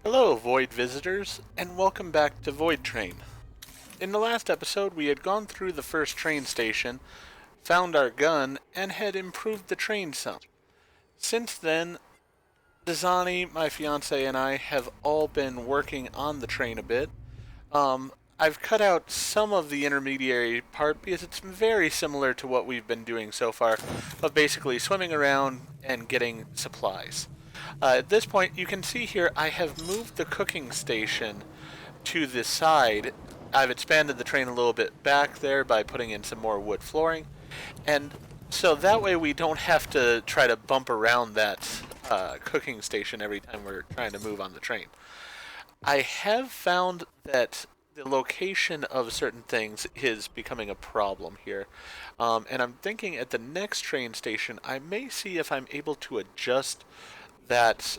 Hello, Void visitors, and welcome back to Voidtrain. In the last episode, we had gone through the first train station, found our gun, and had improved the train some. Since then, Dazzzani, my fiance, and I have all been working on the train a bit. I've cut out some of the intermediary part because it's very similar to what we've been doing so far, of basically swimming around and getting supplies. At this point, you can see here I have moved the cooking station to the side. I've expanded the train a little bit back there by putting in some more wood flooring, and so that way we don't have to try to bump around that cooking station every time we're trying to move on the train. I have found that the location of certain things is becoming a problem here. And I'm thinking at the next train station, I may see if I'm able to adjust that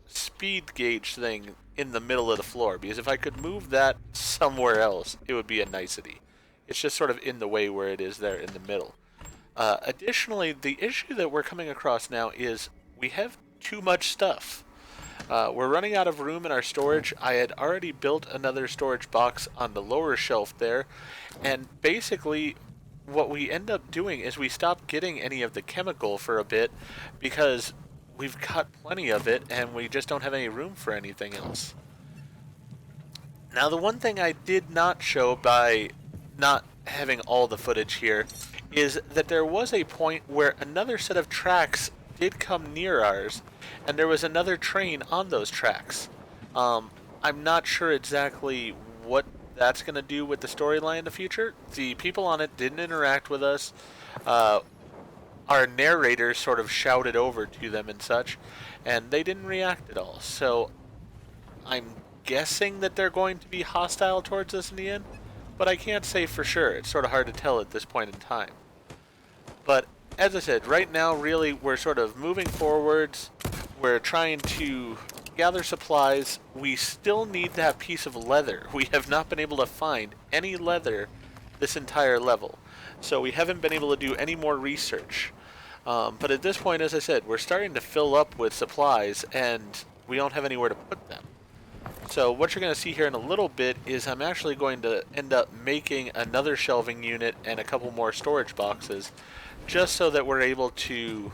speed gauge thing in the middle of the floor, because if I could move that somewhere else, it would be a nicety. It's just sort of in the way where it is there in the middle. Additionally, the issue that we're coming across now is we have too much stuff. We're running out of room in our storage. I had already built another storage box on the lower shelf there, and basically what we end up doing is we stop getting any of the chemical for a bit because we've got plenty of it and we just don't have any room for anything else. Now, the one thing I did not show by not having all the footage here is that there was a point where another set of tracks did come near ours, and there was another train on those tracks. I'm not sure exactly what that's going to do with the storyline in the future. The people on it didn't interact with us. Our narrator sort of shouted over to them and such, and they didn't react at all. So I'm guessing that they're going to be hostile towards us in the end, but I can't say for sure. It's sort of hard to tell at this point in time. But as I said, right now, really, we're sort of moving forwards. We're trying to gather supplies. We still need that piece of leather. We have not been able to find any leather this entire level, so we haven't been able to do any more research. But at this point, as I said, we're starting to fill up with supplies, and we don't have anywhere to put them. So what you're going to see here in a little bit is I'm actually going to end up making another shelving unit and a couple more storage boxes, just so that we're able to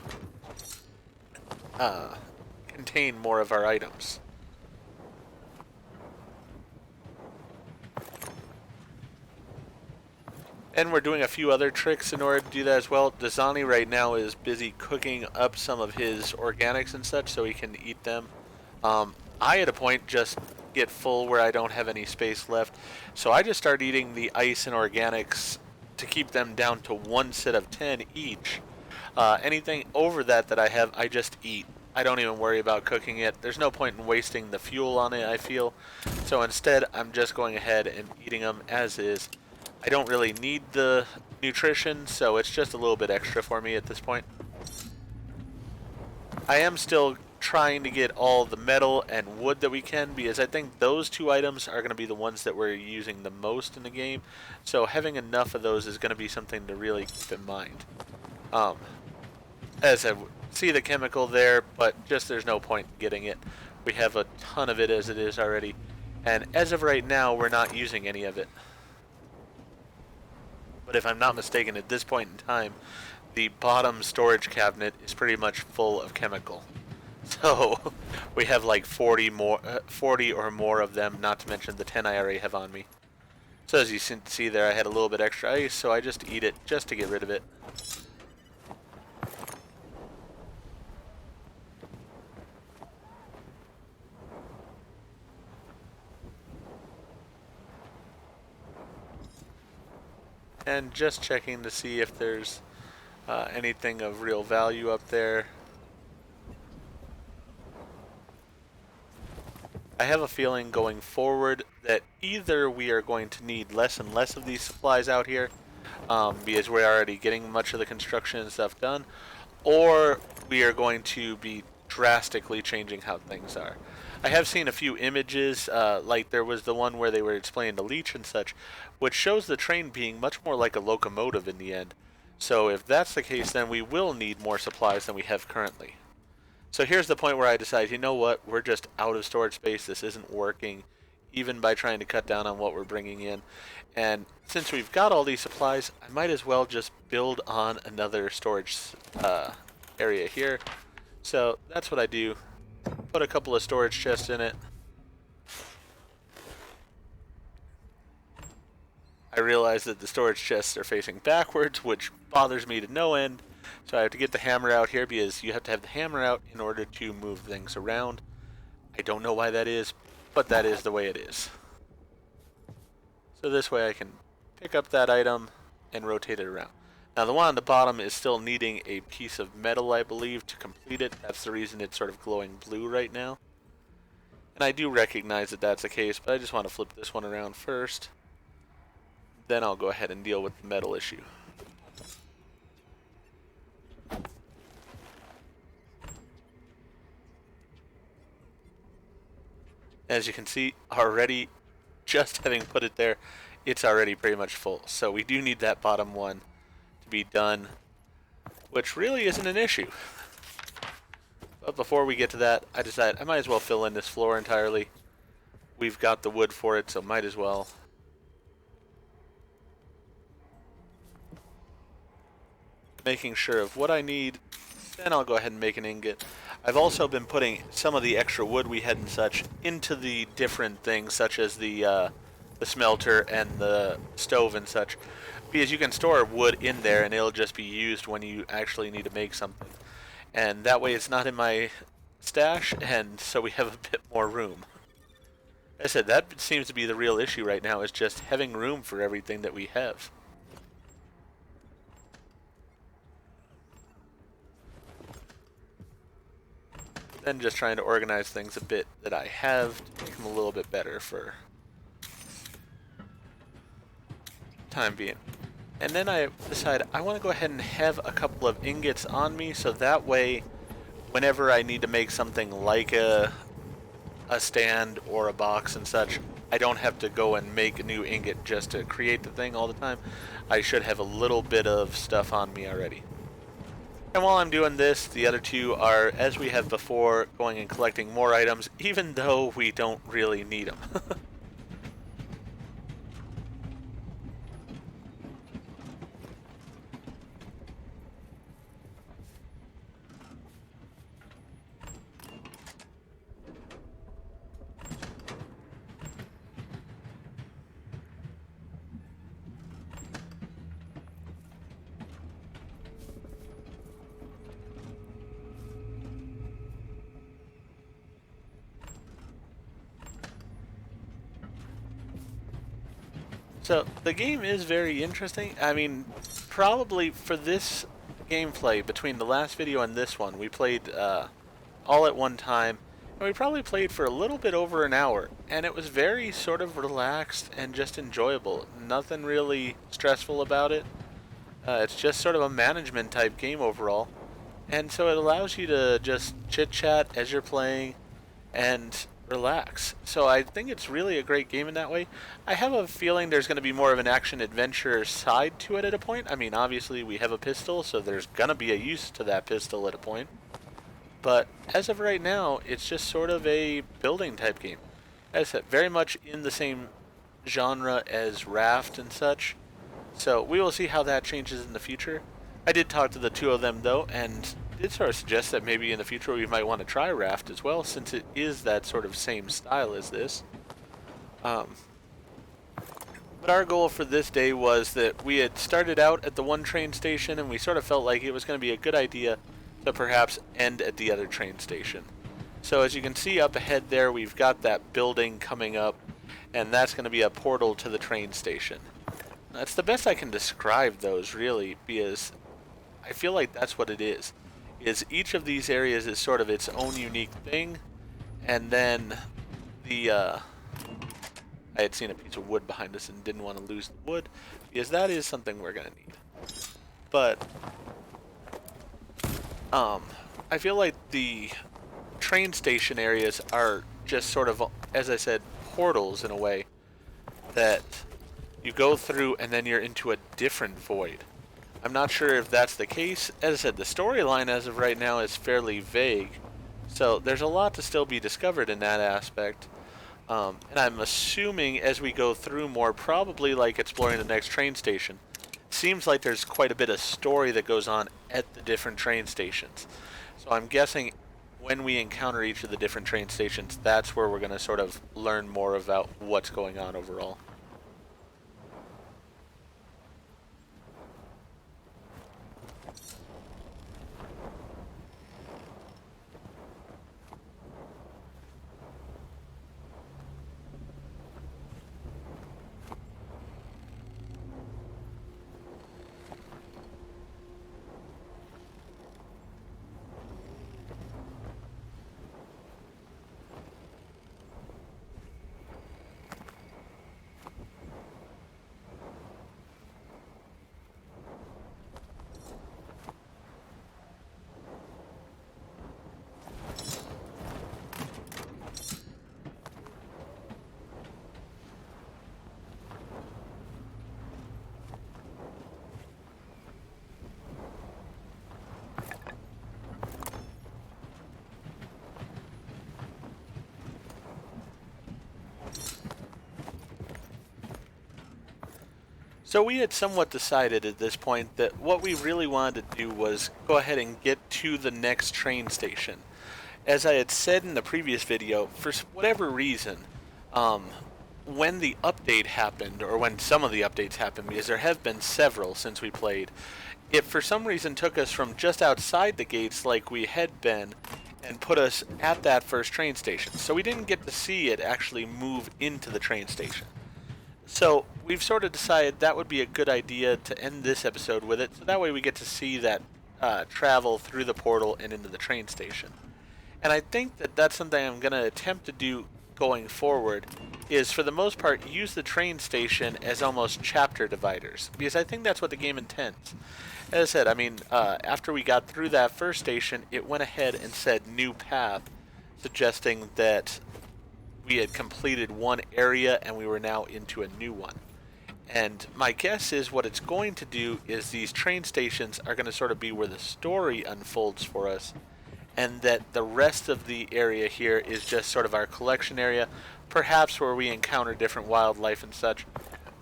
contain more of our items. And we're doing a few other tricks in order to do that as well. Dazzzani right now is busy cooking up some of his organics and such so he can eat them. I, at a point, just get full where I don't have any space left. So I just start eating the ice and organics to keep them down to one set of 10 each. Anything over that I have, I just eat. I don't even worry about cooking it. There's no point in wasting the fuel on it, I feel. So instead, I'm just going ahead and eating them as is. I don't really need the nutrition, so it's just a little bit extra for me at this point. I am still trying to get all the metal and wood that we can, because I think those two items are going to be the ones that we're using the most in the game. So having enough of those is going to be something to really keep in mind. As I see the chemical there, but just there's no point in getting it. We have a ton of it as it is already, and as of right now, we're not using any of it. But if I'm not mistaken, at this point in time, the bottom storage cabinet is pretty much full of chemical. So we have like 40 or more of them, not to mention the 10 I already have on me. So as you see there, I had a little bit extra ice, so I just eat it just to get rid of it. And just checking to see if there's anything of real value up there. I have a feeling going forward that either we are going to need less and less of these supplies out here, because we're already getting much of the construction and stuff done, or we are going to be drastically changing how things are. I have seen a few images, like there was the one where they were explaining the leech and such, which shows the train being much more like a locomotive in the end. So if that's the case, then we will need more supplies than we have currently. So here's the point where I decide, you know what, we're just out of storage space. This isn't working, even by trying to cut down on what we're bringing in. And since we've got all these supplies, I might as well just build on another storage area here. So that's what I do. Put a couple of storage chests in it. I realize that the storage chests are facing backwards, which bothers me to no end. So I have to get the hammer out here because you have to have the hammer out in order to move things around. I don't know why that is, but that is the way it is. So this way I can pick up that item and rotate it around. Now the one on the bottom is still needing a piece of metal, I believe, to complete it. That's the reason it's sort of glowing blue right now. And I do recognize that that's the case, but I just want to flip this one around first. Then I'll go ahead and deal with the metal issue. As you can see, already, just having put it there, it's already pretty much full. So we do need that bottom one to be done, which really isn't an issue. But before we get to that, I decided I might as well fill in this floor entirely. We've got the wood for it, so might as well. Making sure of what I need, then I'll go ahead and make an ingot. I've also been putting some of the extra wood we had and such into the different things, such as the smelter and the stove and such, because you can store wood in there and it'll just be used when you actually need to make something. And that way it's not in my stash, and so we have a bit more room. As I said, that seems to be the real issue right now, is just having room for everything that we have. Then just trying to organize things a bit that I have to make them a little bit better for time being. And then I decide I want to go ahead and have a couple of ingots on me, so that way whenever I need to make something like a stand or a box and such, I don't have to go and make a new ingot just to create the thing all the time. I should have a little bit of stuff on me already. And while I'm doing this, the other two are, as we have before, going and collecting more items, even though we don't really need them. So, the game is very interesting. I mean, probably for this gameplay, between the last video and this one, we played all at one time, and we probably played for a little bit over an hour, and it was very sort of relaxed and just enjoyable. Nothing really stressful about it. It's just sort of a management type game overall, and so it allows you to just chit-chat as you're playing and relax. So I think it's really a great game in that way. I have a feeling there's going to be more of an action-adventure side to it at a point. I mean, obviously we have a pistol, so there's going to be a use to that pistol at a point. But as of right now, it's just sort of a building type game. As I said, very much in the same genre as Raft and such. So we will see how that changes in the future. I did talk to the two of them though, and did sort of suggest that maybe in the future we might want to try Raft as well, since it is that sort of same style as this. But our goal for this day was that we had started out at the one train station, and we sort of felt like it was going to be a good idea to perhaps end at the other train station. So as you can see up ahead there, we've got that building coming up, and that's going to be a portal to the train station. That's the best I can describe those, really, because I feel like that's what it is each of these areas is sort of its own unique thing, and then the I had seen a piece of wood behind us and didn't want to lose the wood, because that is something we're going to need. But I feel like the train station areas are just sort of, as I said, portals in a way, that you go through and then you're into a different void. I'm not sure if that's the case. As I said, the storyline as of right now is fairly vague, So there's a lot to still be discovered in that aspect. And I'm assuming as we go through more, probably like exploring the next train station, seems like there's quite a bit of story that goes on at the different train stations. So I'm guessing when we encounter each of the different train stations, that's where we're going to sort of learn more about what's going on overall. So we had somewhat decided at this point that what we really wanted to do was go ahead and get to the next train station. As I had said in the previous video, for whatever reason, when the update happened, or when some of the updates happened, because there have been several since we played, it for some reason took us from just outside the gates like we had been and put us at that first train station. So we didn't get to see it actually move into the train station. So we've sort of decided that would be a good idea to end this episode with it, so that way we get to see that travel through the portal and into the train station. And I think that that's something I'm going to attempt to do going forward, is for the most part use the train station as almost chapter dividers, because I think that's what the game intends. As I said, I mean, after we got through that first station, it went ahead and said new path, suggesting that we had completed one area and we were now into a new one. And my guess is what it's going to do is these train stations are going to sort of be where the story unfolds for us, and that the rest of the area here is just sort of our collection area, perhaps where we encounter different wildlife and such.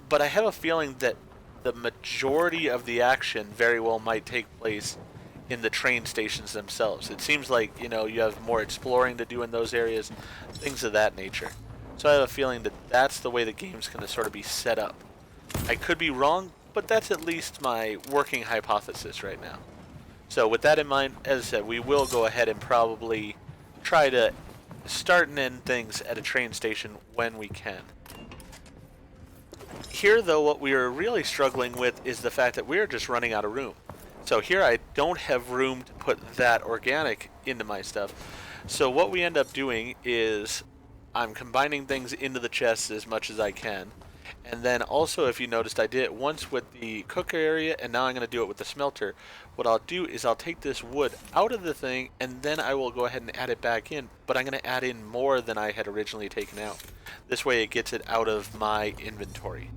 But I have a feeling that the majority of the action very well might take place in the train stations themselves. It seems like, you know, you have more exploring to do in those areas, things of that nature. So I have a feeling that that's the way the game's going to sort of be set up. I could be wrong, but that's at least my working hypothesis right now. So with that in mind, as I said, we will go ahead and probably try to start and end things at a train station when we can. Here, though, what we are really struggling with is the fact that we're just running out of room. So here I don't have room to put that organic into my stuff. So what we end up doing is I'm combining things into the chests as much as I can. And then also, if you noticed, I did it once with the cooker area, and now I'm going to do it with the smelter. What I'll do is I'll take this wood out of the thing, and then I will go ahead and add it back in, but I'm going to add in more than I had originally taken out. This way it gets it out of my inventory.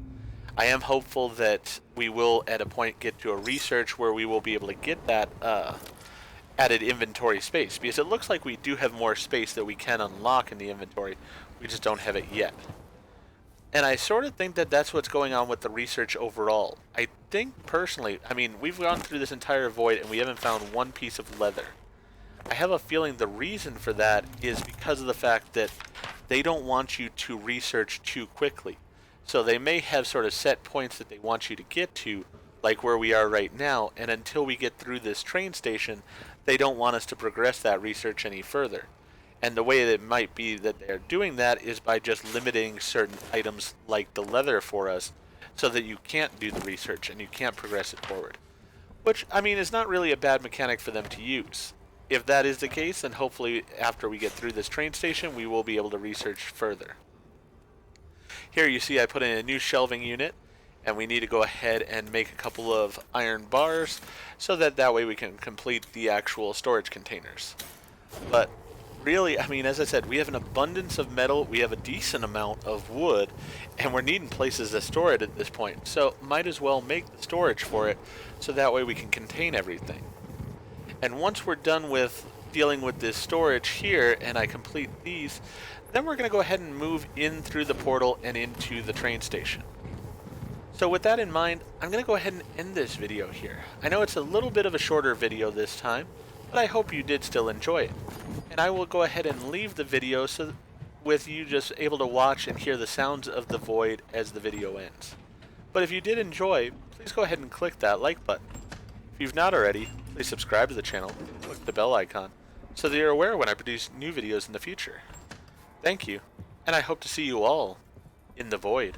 I am hopeful that we will at a point get to a research where we will be able to get that added inventory space, because it looks like we do have more space that we can unlock in the inventory. We just don't have it yet. And I sort of think that that's what's going on with the research overall. I think personally, I mean, we've gone through this entire void and we haven't found one piece of leather. I have a feeling the reason for that is because of the fact that they don't want you to research too quickly. So they may have sort of set points that they want you to get to, like where we are right now, and until we get through this train station, they don't want us to progress that research any further. And the way that it might be that they're doing that is by just limiting certain items like the leather for us, so that you can't do the research and you can't progress it forward. Which, I mean, is not really a bad mechanic for them to use. If that is the case, then hopefully after we get through this train station, we will be able to research further. Here you see I put in a new shelving unit, and we need to go ahead and make a couple of iron bars so that way we can complete the actual storage containers. But really, I mean, as I said, we have an abundance of metal, we have a decent amount of wood, and we're needing places to store it at this point. So might as well make the storage for it so that way we can contain everything. And once we're done with dealing with this storage here and I complete these, then we're going to go ahead and move in through the portal and into the train station. So with that in mind, I'm going to go ahead and end this video here. I know it's a little bit of a shorter video this time, but I hope you did still enjoy it. And I will go ahead and leave the video so with you just able to watch and hear the sounds of the void as the video ends. But if you did enjoy, please go ahead and click that like button. If you've not already, please subscribe to the channel, click the bell icon, so that you're aware when I produce new videos in the future. Thank you, and I hope to see you all in the void.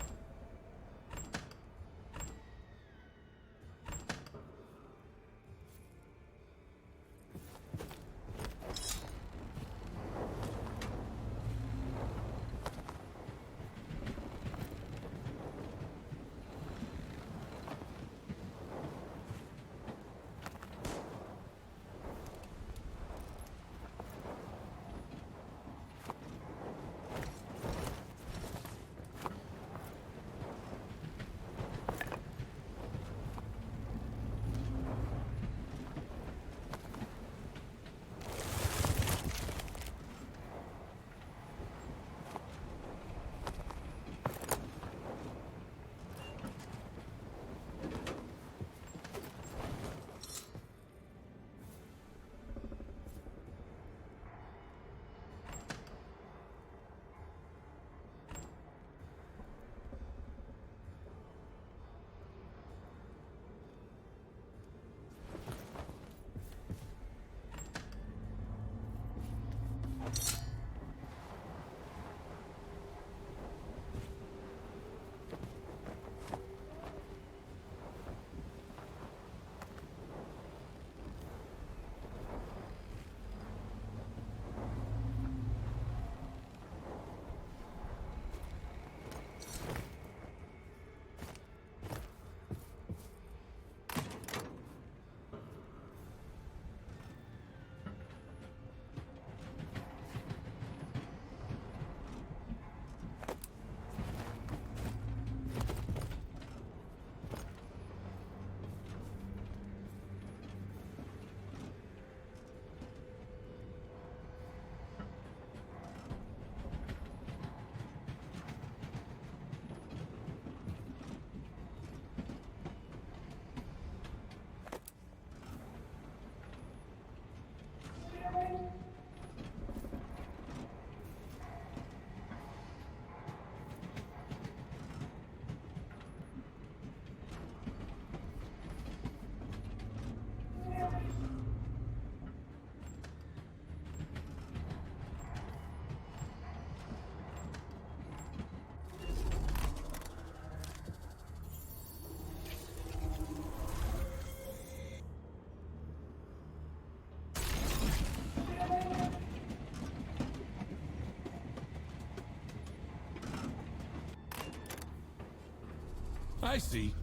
I see.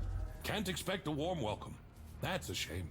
Can't expect a warm welcome. That's a shame.